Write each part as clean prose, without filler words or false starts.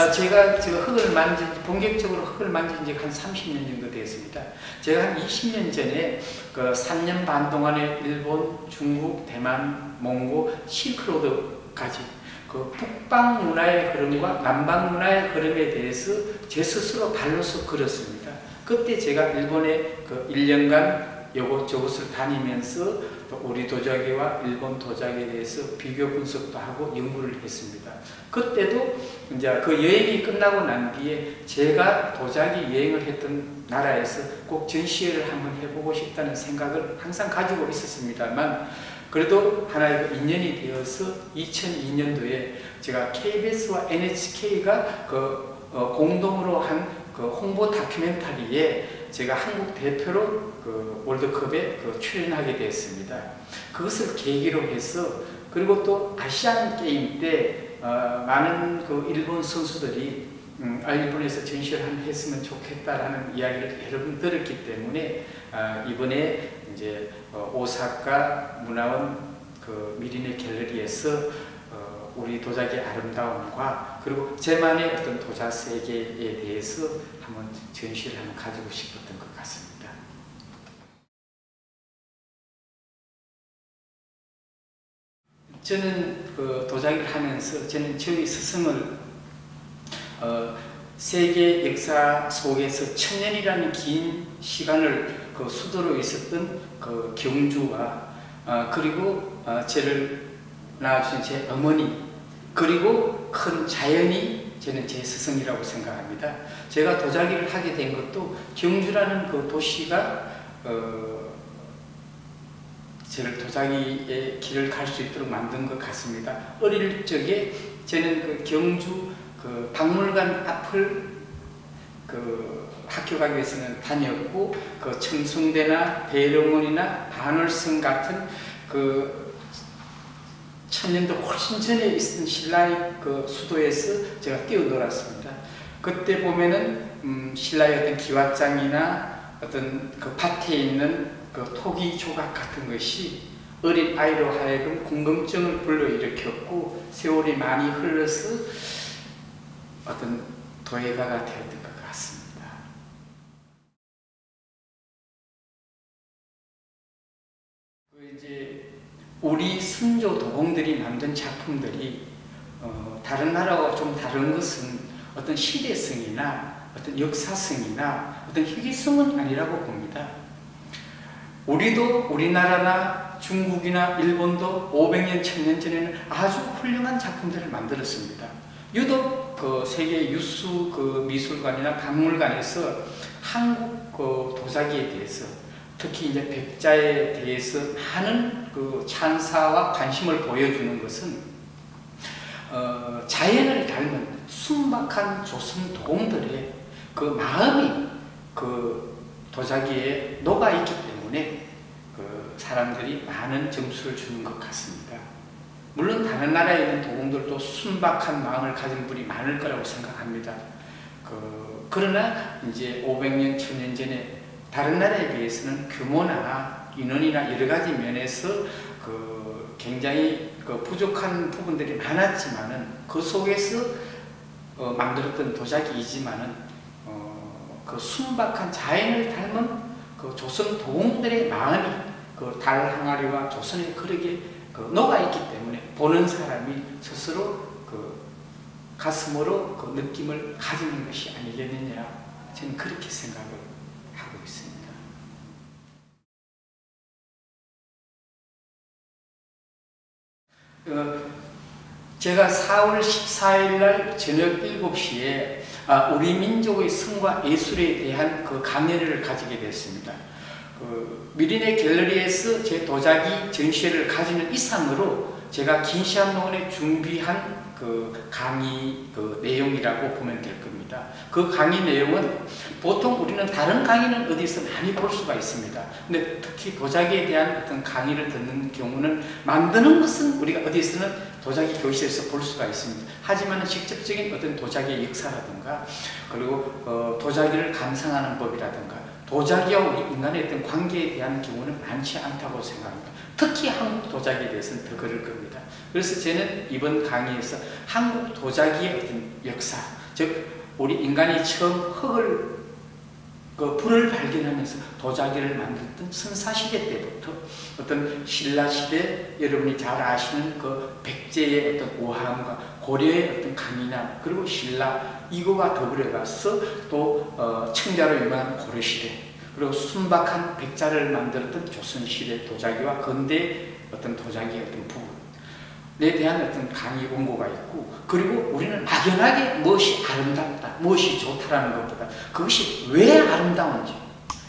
제가 본격적으로 흙을 만진 지 한 30년 정도 되었습니다. 제가 한 20년 전에 그 3년 반 동안에 일본, 중국, 대만, 몽고, 실크로드까지 그 북방 문화의 흐름과 남방 문화의 흐름에 대해서 제 스스로 발로서 걸었습니다. 그때 제가 일본에 그 1년간 이곳저곳을 다니면서 우리 도자기와 일본 도자기에 대해서 비교 분석도 하고 연구를 했습니다. 그때도 이제 그 여행이 끝나고 난 뒤에 제가 도자기 여행을 했던 나라에서 꼭 전시회를 한번 해보고 싶다는 생각을 항상 가지고 있었습니다만, 그래도 하나의 인연이 되어서 2002년도에 제가 KBS와 NHK가 공동으로 한 홍보 다큐멘터리에 제가 한국 대표로 월드컵에 출연하게 되었습니다. 그것을 계기로 해서, 그리고 또 아시안 게임 때 많은 일본 선수들이 일본에서 전시를 한번 했으면 좋겠다라는 이야기를 여러 번 들었기 때문에 이번에 이제 오사카 문화원 미리네 갤러리에서 우리 도자기의 아름다움과 그리고 제만의 어떤 도자 세계에 대해서 한번 전시를 한번 가지고 싶었던 것 같습니다. 저는 도자기를 하면서 저는 저희 스승을 세계 역사 속에서 천년이라는 긴 시간을 수도로 있었던 경주와 그리고 저를 낳아주신 제 어머니, 그리고 큰 자연이 저는 제 스승이라고 생각합니다. 제가 도자기를 하게 된 것도 경주라는 도시가 저를 도자기의 길을 갈 수 있도록 만든 것 같습니다. 어릴 적에 저는 경주 박물관 앞을 학교 가기 위해서는 다녔고, 청승대나 배롱원이나 반월성 같은 천년도 훨씬 전에 있던 신라의 수도에서 제가 뛰어놀았습니다. 그때 보면은 신라의 어떤 기와장이나 어떤 밭에 있는 토기 조각 같은 것이 어린 아이로 하여금 궁금증을 불러일으켰고, 세월이 많이 흘러서 어떤 도예가가 되었던 것 같습니다. 이제 우리 선조 도공들이 만든 작품들이 다른 나라와 좀 다른 것은 어떤 시대성이나 어떤 역사성이나 어떤 희귀성은 아니라고 봅니다. 우리나라나 중국이나 일본도 500년, 1000년 전에는 아주 훌륭한 작품들을 만들었습니다. 유독 세계 유수 미술관이나 박물관에서 한국 도자기에 대해서, 특히 이제 백자에 대해서 많은 찬사와 관심을 보여주는 것은 자연을 닮은 순박한 조선 도공들의 마음이 도자기에 녹아있기 때문에 사람들이 많은 점수를 주는 것 같습니다. 물론 다른 나라에 있는 도공들도 순박한 마음을 가진 분이 많을 거라고 생각합니다. 그러나 이제 500년, 1000년 전에 다른 나라에 비해서는 규모나 인원이나 여러 가지 면에서 굉장히 부족한 부분들이 많았지만은 그 속에서 만들었던 도자기이지만은 순박한 자연을 닮은 조선 도공들의 마음이 달 항아리와 조선의 그릇에 녹아있기 때문에 보는 사람이 스스로 가슴으로 느낌을 가지는 것이 아니겠느냐, 저는 그렇게 생각을 하고 있습니다. 제가 4월 14일 날 저녁 7시에 우리 민족의 성과 예술에 대한 강연을 가지게 됐습니다. 미리네 갤러리에서 제 도자기 전시회를 가지는 이상으로 제가 긴 시간 동안에 준비한 강의 내용이라고 보면 될 겁니다. 그 강의 내용은 보통 우리는 다른 강의는 어디서 많이 볼 수가 있습니다. 근데 특히 도자기에 대한 어떤 강의를 듣는 경우는 만드는 것은 우리가 어디서는 도자기 교실에서 볼 수가 있습니다. 하지만 직접적인 어떤 도자기의 역사라든가, 그리고 도자기를 감상하는 법이라든가, 도자기와 우리 인간의 어떤 관계에 대한 경우는 많지 않다고 생각합니다. 특히 한국 도자기에 대해서는 더 그럴 겁니다. 그래서 저는 이번 강의에서 한국 도자기의 어떤 역사, 즉 우리 인간이 처음 흙을 불을 발견하면서 도자기를 만들었던 선사시대 때부터 어떤 신라시대 여러분이 잘 아시는 그 백제의 어떤 우함과 고려의 어떤 강인함 그리고 신라 이거와 더불어가서 또 청자로 유명한 고려시대 그리고 순박한 백자를 만들었던 조선시대 도자기와 근대 어떤 도자기의 어떤 부분에 대한 어떤 강의 원고가 있고 그리고 우리는 막연하게 무엇이 아름답다, 무엇이 좋다라는 것보다 그것이 왜 아름다운지,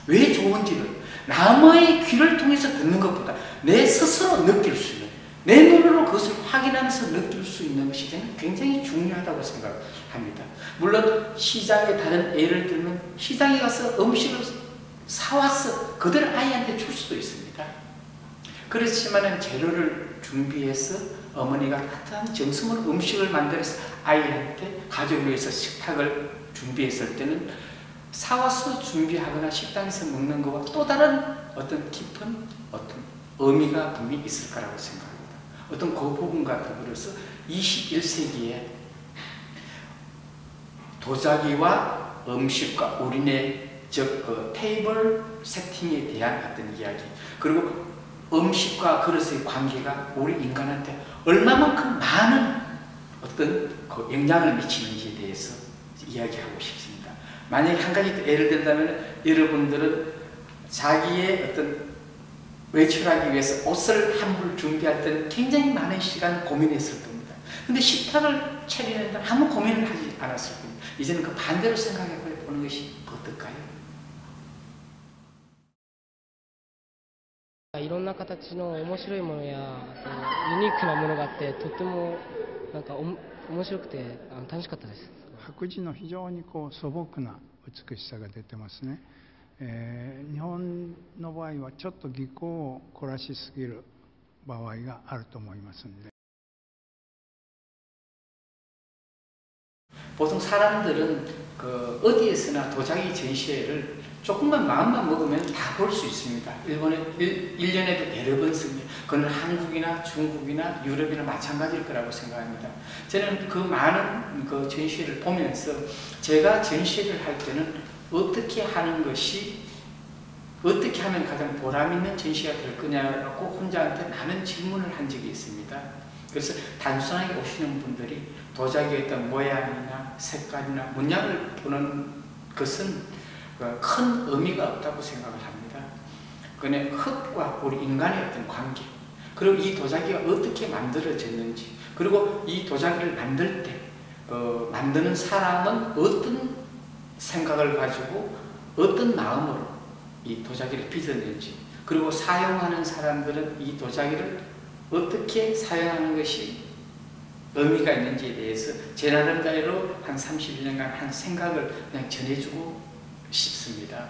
왜 좋은지를 남의 귀를 통해서 듣는 것보다 내 스스로 느낄 수 있는 내 눈으로 그것을 확인하면서 느낄 수 있는 것이 저는 굉장히 중요하다고 생각합니다. 물론 시장에 다른 예를 들면 시장에 가서 음식을 사왔어 그들 아이한테 줄 수도 있습니다. 그렇지만 재료를 준비해서 어머니가 따뜻한 정성으로 음식을 만들어서 아이한테 가족을 위해서 식탁을 준비했을 때는 사와서 준비하거나 식당에서 먹는 것과 또 다른 어떤 깊은 어떤 의미가 분명히 있을 거라고 생각합니다. 어떤 그 부분과 더불어서 21세기에 도자기와 음식과 우리네 즉 테이블 세팅에 대한 어떤 이야기 그리고 음식과 그릇의 관계가 우리 인간한테 얼마만큼 많은 어떤 그 영향을 미치는지에 대해서 이야기하고 싶습니다. 만약에 한 가지 예를 든다면 여러분들은 자기의 어떤 외출하기 위해서 옷을 한 벌 준비할 때는 굉장히 많은 시간 고민했을 겁니다. 근데 식탁을 차리는 데 아무 고민을 하지 않았을 겁니다. 이제는 그 반대로 생각해 보는 것이 어떨까요? いろんな形の面白いものやユニークなものがあってとってもなんか面白くて楽しかったです。白磁の非常に素朴な美しさが出てますね。日本の場合はちょっと技巧を凝らしすぎる場合があると思いますので。 보통 사람들은 어디에서나 도자기 전시회를 조금만 마음만 먹으면 다 볼 수 있습니다. 일본에 1년에도 여러 번 씁니다. 그건 한국이나 중국이나 유럽이나 마찬가지일 거라고 생각합니다. 저는 그 많은 그 전시회를 보면서 제가 전시회를 할 때는 어떻게 하는 것이 어떻게 하면 가장 보람 있는 전시가 될 거냐고 혼자한테 많은 질문을 한 적이 있습니다. 그래서 단순하게 오시는 분들이 도자기의 어떤 모양이나 색깔이나 문양을 보는 것은 큰 의미가 없다고 생각을 합니다. 그는 흙과 우리 인간의 어떤 관계, 그리고 이 도자기가 어떻게 만들어졌는지, 그리고 이 도자기를 만들 때 만드는 사람은 어떤 생각을 가지고 어떤 마음으로 이 도자기를 빚었는지, 그리고 사용하는 사람들은 이 도자기를 어떻게 사용하는 것이 의미가 있는지에 대해서 제 나름대로 한 31년간 한 생각을 그냥 전해주고 싶습니다.